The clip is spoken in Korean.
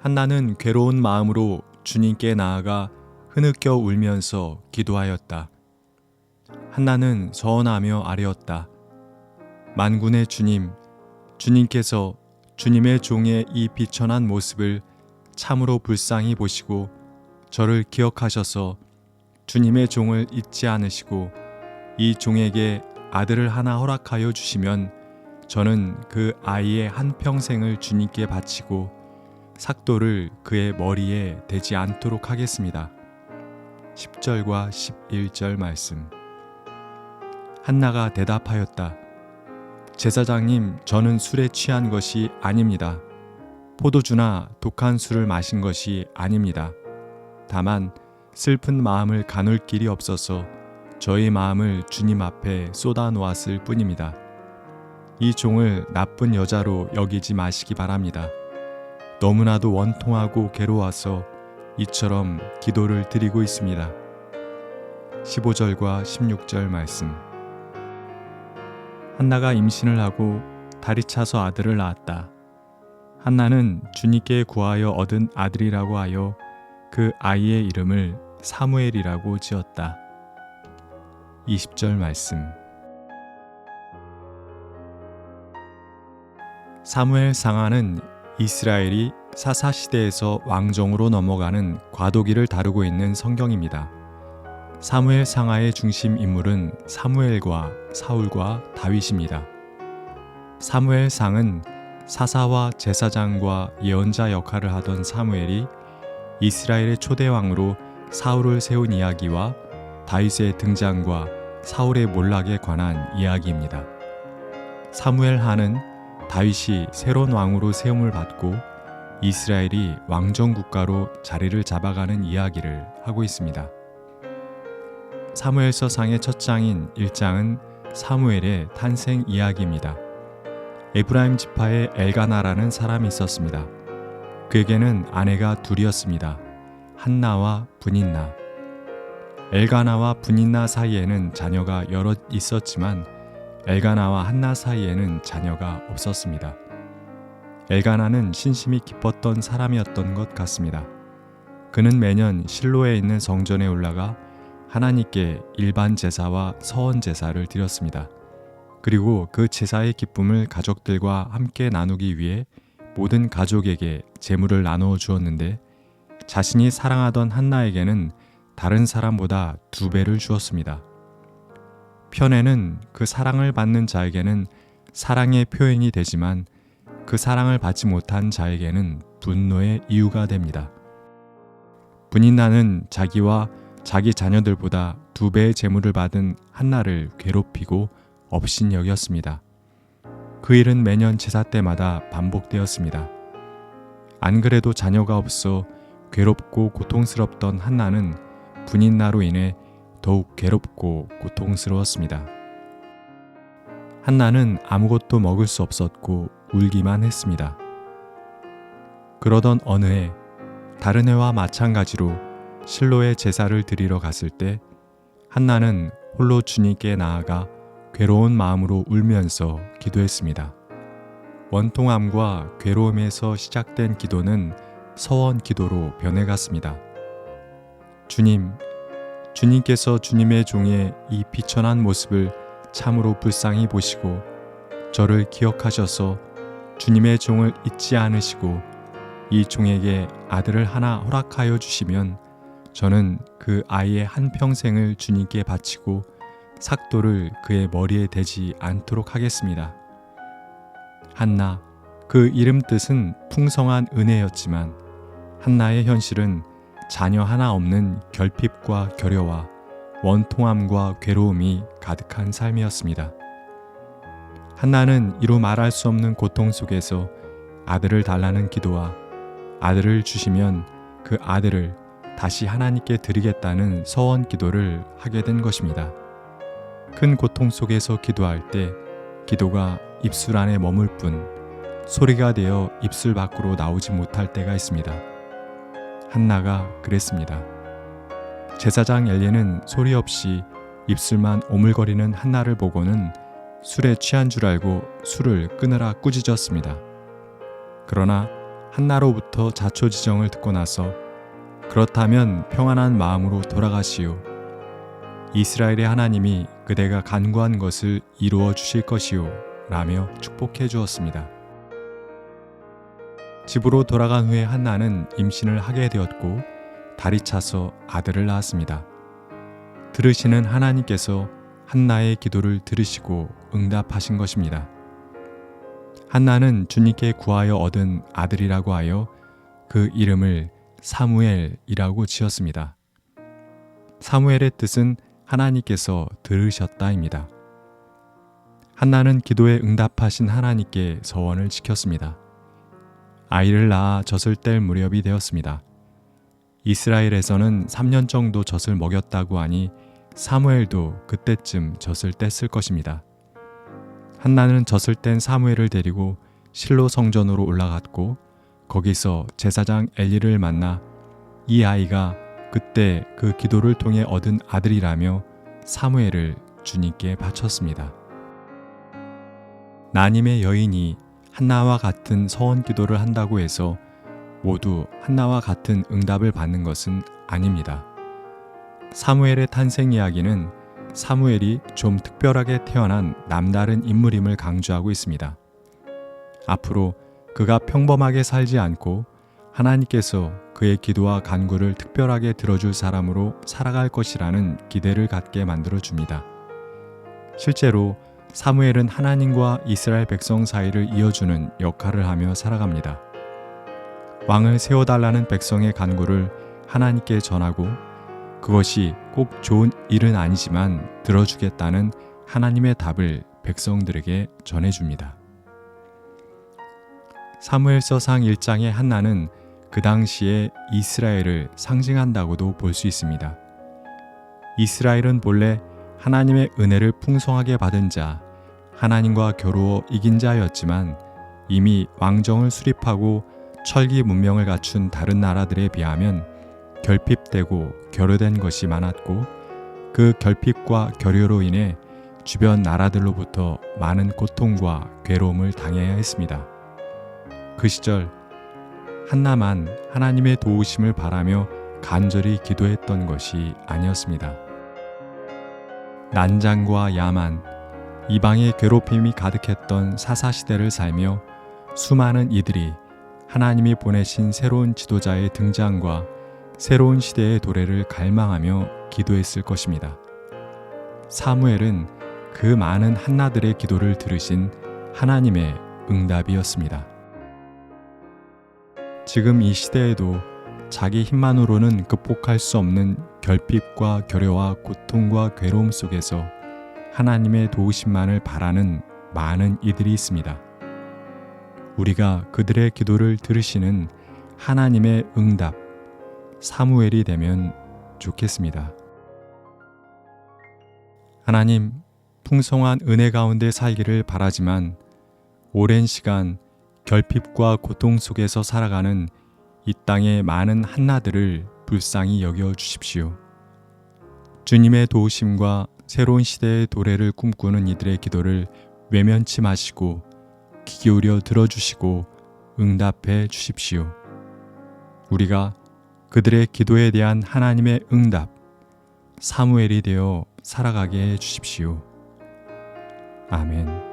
한나는 괴로운 마음으로 주님께 나아가 흐느껴 울면서 기도하였다. 한나는 서원하며 아뢰었다. 만군의 주님, 주님께서 주님의 종의 이 비천한 모습을 참으로 불쌍히 보시고 저를 기억하셔서 주님의 종을 잊지 않으시고 이 종에게 아들을 하나 허락하여 주시면 저는 그 아이의 한평생을 주님께 바치고 삭도를 그의 머리에 대지 않도록 하겠습니다. 10절과 11절 말씀. 한나가 대답하였다. 제사장님, 저는 술에 취한 것이 아닙니다. 포도주나 독한 술을 마신 것이 아닙니다. 다만 슬픈 마음을 가눌 길이 없어서 저의 마음을 주님 앞에 쏟아 놓았을 뿐입니다. 이 종을 나쁜 여자로 여기지 마시기 바랍니다. 너무나도 원통하고 괴로워서 이처럼 기도를 드리고 있습니다. 15절과 16절 말씀. 한나가 임신을 하고 달이 차서 아들을 낳았다. 한나는 주님께 구하여 얻은 아들이라고 하여 그 아이의 이름을 사무엘이라고 지었다. 20절 말씀. 사무엘 상하는 이스라엘이 사사시대에서 왕정으로 넘어가는 과도기를 다루고 있는 성경입니다. 사무엘 상하의 중심 인물은 사무엘과 사울과 다윗입니다. 사무엘 상은 사사와 제사장과 예언자 역할을 하던 사무엘이 이스라엘의 초대왕으로 사울을 세운 이야기와 다윗의 등장과 사울의 몰락에 관한 이야기입니다. 사무엘 하는 다윗이 새로운 왕으로 세움을 받고 이스라엘이 왕정 국가로 자리를 잡아가는 이야기를 하고 있습니다. 사무엘서 상의 첫 장인 1장은 사무엘의 탄생 이야기입니다. 에브라임 지파에 엘가나라는 사람이 있었습니다. 그에게는 아내가 둘이었습니다. 한나와 브닌나. 엘가나와 브닌나 사이에는 자녀가 여럿 있었지만 엘가나와 한나 사이에는 자녀가 없었습니다. 엘가나는 신심이 깊었던 사람이었던 것 같습니다. 그는 매년 실로에 있는 성전에 올라가 하나님께 일반 제사와 서원 제사를 드렸습니다. 그리고 그 제사의 기쁨을 가족들과 함께 나누기 위해 모든 가족에게 제물을 나누어 주었는데 자신이 사랑하던 한나에게는 다른 사람보다 2배를 주었습니다. 편애는 그 사랑을 받는 자에게는 사랑의 표현이 되지만 그 사랑을 받지 못한 자에게는 분노의 이유가 됩니다. 브닌나는 자기와 자기 자녀들보다 2배의 재물을 받은 한나를 괴롭히고 업신여겼습니다. 그 일은 매년 제사 때마다 반복되었습니다. 안 그래도 자녀가 없어 괴롭고 고통스럽던 한나는 브닌나로 인해 더욱 괴롭고 고통스러웠습니다. 한나는 아무것도 먹을 수 없었고 울기만 했습니다. 그러던 어느 해 다른 해와 마찬가지로 실로에 제사를 드리러 갔을 때 한나는 홀로 주님께 나아가 괴로운 마음으로 울면서 기도했습니다. 원통함과 괴로움에서 시작된 기도는 서원 기도로 변해갔습니다. 주님께서 주님의 종의 이 비천한 모습을 참으로 불쌍히 보시고 저를 기억하셔서 주님의 종을 잊지 않으시고 이 종에게 아들을 하나 허락하여 주시면 저는 그 아이의 한평생을 주님께 바치고 삭도를 그의 머리에 대지 않도록 하겠습니다. 한나, 그 이름 뜻은 풍성한 은혜였지만 한나의 현실은 자녀 하나 없는 결핍과 결여와 원통함과 괴로움이 가득한 삶이었습니다. 한나는 이루 말할 수 없는 고통 속에서 아들을 달라는 기도와 아들을 주시면 그 아들을 다시 하나님께 드리겠다는 서원 기도를 하게 된 것입니다. 큰 고통 속에서 기도할 때 기도가 입술 안에 머물 뿐 소리가 되어 입술 밖으로 나오지 못할 때가 있습니다. 한나가 그랬습니다. 제사장 엘리는 소리 없이 입술만 오물거리는 한나를 보고는 술에 취한 줄 알고 술을 끊으라 꾸짖었습니다. 그러나 한나로부터 자초지정을 듣고 나서 그렇다면 평안한 마음으로 돌아가시오. 이스라엘의 하나님이 그대가 간구한 것을 이루어 주실 것이오 라며 축복해 주었습니다. 집으로 돌아간 후에 한나는 임신을 하게 되었고 달이 차서 아들을 낳았습니다. 들으시는 하나님께서 한나의 기도를 들으시고 응답하신 것입니다. 한나는 주님께 구하여 얻은 아들이라고 하여 그 이름을 사무엘이라고 지었습니다. 사무엘의 뜻은 하나님께서 들으셨다입니다. 한나는 기도에 응답하신 하나님께 서원을 지켰습니다. 아이를 낳아 젖을 뗄 무렵이 되었습니다. 이스라엘에서는 3년 정도 젖을 먹였다고 하니 사무엘도 그때쯤 젖을 뗐을 것입니다. 한나는 젖을 뗀 사무엘을 데리고 실로 성전으로 올라갔고 거기서 제사장 엘리를 만나 이 아이가 그때 그 기도를 통해 얻은 아들이라며 사무엘을 주님께 바쳤습니다. 나님의 여인이 한나와 같은 서원 기도를 한다고 해서 모두 한나와 같은 응답을 받는 것은 아닙니다. 사무엘의 탄생 이야기는 사무엘이 좀 특별하게 태어난 남다른 인물임을 강조하고 있습니다. 앞으로 그가 평범하게 살지 않고 하나님께서 그의 기도와 간구를 특별하게 들어줄 사람으로 살아갈 것이라는 기대를 갖게 만들어줍니다. 실제로 사무엘은 하나님과 이스라엘 백성 사이를 이어주는 역할을 하며 살아갑니다. 왕을 세워달라는 백성의 간구를 하나님께 전하고 그것이 꼭 좋은 일은 아니지만 들어주겠다는 하나님의 답을 백성들에게 전해줍니다. 사무엘서상 1장의 한나는 그 당시에 이스라엘을 상징한다고도 볼 수 있습니다. 이스라엘은 본래 하나님의 은혜를 풍성하게 받은 자, 하나님과 겨루어 이긴 자였지만 이미 왕정을 수립하고 철기 문명을 갖춘 다른 나라들에 비하면 결핍되고 결여된 것이 많았고 그 결핍과 결여로 인해 주변 나라들로부터 많은 고통과 괴로움을 당해야 했습니다. 그 시절 한나만 하나님의 도우심을 바라며 간절히 기도했던 것이 아니었습니다. 난장과 야만, 이방의 괴롭힘이 가득했던 사사시대를 살며 수많은 이들이 하나님이 보내신 새로운 지도자의 등장과 새로운 시대의 도래를 갈망하며 기도했을 것입니다. 사무엘은 그 많은 한나들의 기도를 들으신 하나님의 응답이었습니다. 지금 이 시대에도 자기 힘만으로는 극복할 수 없는 결핍과 결여와 고통과 괴로움 속에서 하나님의 도우심만을 바라는 많은 이들이 있습니다. 우리가 그들의 기도를 들으시는 하나님의 응답, 사무엘이 되면 좋겠습니다. 하나님, 풍성한 은혜 가운데 살기를 바라지만 오랜 시간 결핍과 고통 속에서 살아가는 이 땅의 많은 한나들을 불쌍히 여겨 주십시오. 주님의 도우심과 새로운 시대의 도래를 꿈꾸는 이들의 기도를 외면치 마시고 귀 기울여 들어주시고 응답해 주십시오. 우리가 그들의 기도에 대한 하나님의 응답, 사무엘이 되어 살아가게 해 주십시오. 아멘.